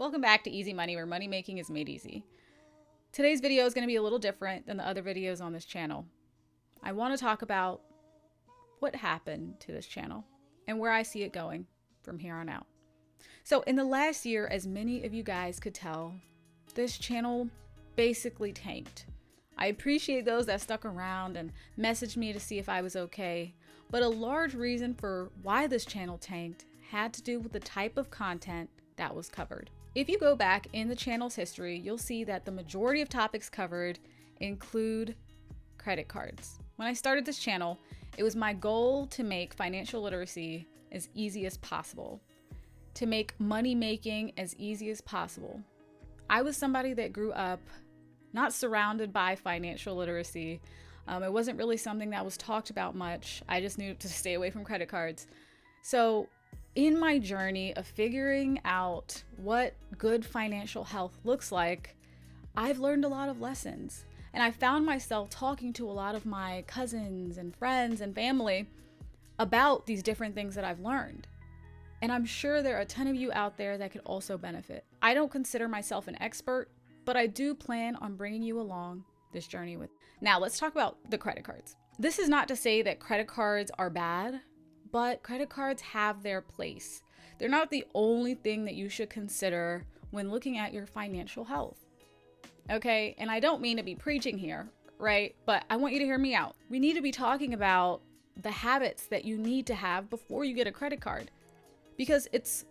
Welcome back to Easy Money, where money making is made easy. Today's video is going to be a little different than the other videos on this channel. I want to talk about what happened to this channel and where I see it going from here on out. So in the last year, as many of you guys could tell, this channel basically tanked. I appreciate those that stuck around and messaged me to see if I was okay, but a large reason for why this channel tanked had to do with the type of content that was covered. If you go back in the channel's history, you'll see that the majority of topics covered include credit cards. When I started this channel, it was my goal to make financial literacy as easy as possible, to make money making as easy as possible. I was somebody that grew up not surrounded by financial literacy. It wasn't really something that was talked about much. I just knew to stay away from credit cards. So in my journey of figuring out what good financial health looks like, I've learned a lot of lessons. And I found myself talking to a lot of my cousins and friends and family about these different things that I've learned. And I'm sure there are a ton of you out there that could also benefit. I don't consider myself an expert, but I do plan on bringing you along this journey with. Now, let's talk about the credit cards. This is not to say that credit cards are bad, but credit cards have their place. They're not the only thing that you should consider when looking at your financial health. Okay, and I don't mean to be preaching here, right? But I want you to hear me out. We need to be talking about the habits that you need to have before you get a credit card, because it's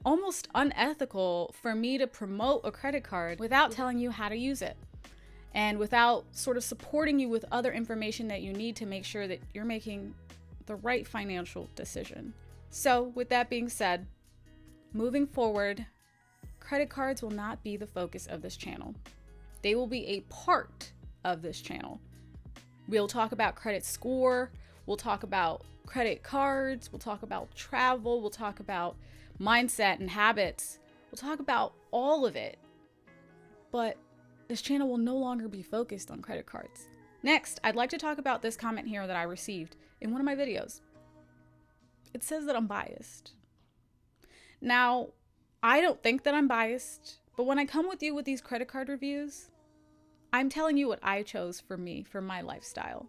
almost unethical for me to promote a credit card without telling you how to use it and without sort of supporting you with other information that you need to make sure that you're making the right financial decision. So with that being said, moving forward, credit cards will not be the focus of this channel. They will be a part of this channel. We'll talk about credit score, we'll talk about credit cards, we'll talk about travel, we'll talk about mindset and habits. We'll talk about all of it. But this channel will no longer be focused on credit cards. Next, I'd like to talk about this comment here that I received in one of my videos. It says that I'm biased. Now, I don't think that I'm biased, but when I come with you with these credit card reviews, I'm telling you what I chose for me, for my lifestyle,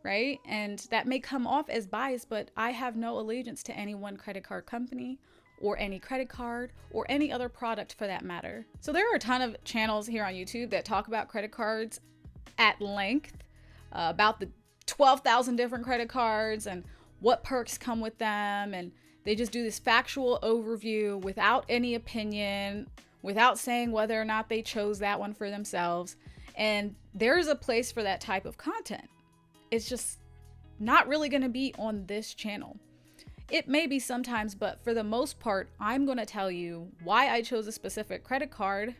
right? And that may come off as biased, but I have no allegiance to any one credit card company or any credit card or any other product for that matter. So there are a ton of channels here on YouTube that talk about credit cards at length, about the 12,000 different credit cards and what perks come with them. And they just do this factual overview without any opinion, without saying whether or not they chose that one for themselves. And there's a place for that type of content. It's just not really going to be on this channel. It may be sometimes, but for the most part, I'm going to tell you why I chose a specific credit card,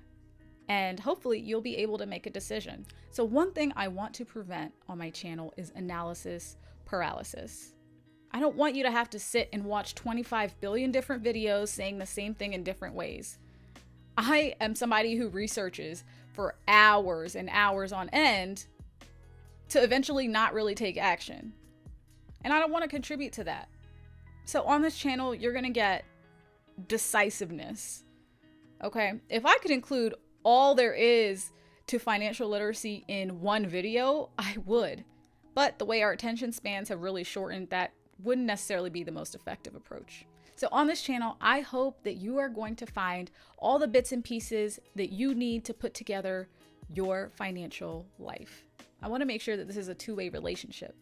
and hopefully you'll be able to make a decision. So one thing I want to prevent on my channel is analysis paralysis. I don't want you to have to sit and watch 25 billion different videos saying the same thing in different ways. I am somebody who researches for hours and hours on end to eventually not really take action. And I don't want to contribute to that. So on this channel, you're going to get decisiveness. Okay? If I could include all there is to financial literacy in one video, I would. But the way our attention spans have really shortened, that wouldn't necessarily be the most effective approach. So on this channel, I hope that you are going to find all the bits and pieces that you need to put together your financial life. I want to make sure that this is a two-way relationship.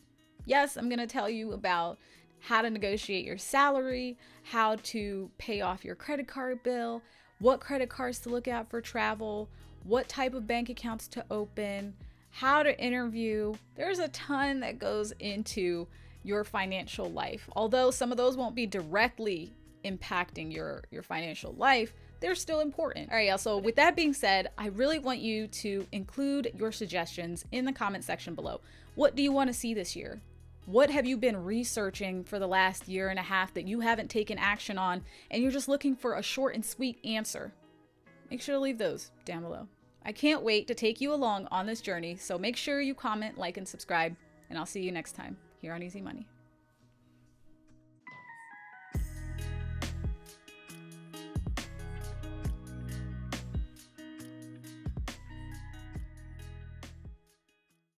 Yes, I'm going to tell you about how to negotiate your salary, how to pay off your credit card bill, what credit cards to look at for travel, what type of bank accounts to open, how to interview. There's a ton that goes into your financial life. Although some of those won't be directly impacting your financial life, they're still important. All right, y'all. So with that being said, I really want you to include your suggestions in the comment section below. What do you want to see this year? What have you been researching for the last year and a half that you haven't taken action on and you're just looking for a short and sweet answer? Make sure to leave those down below. I can't wait to take you along on this journey, so make sure you comment, like, and subscribe, and I'll see you next time here on Easy Money.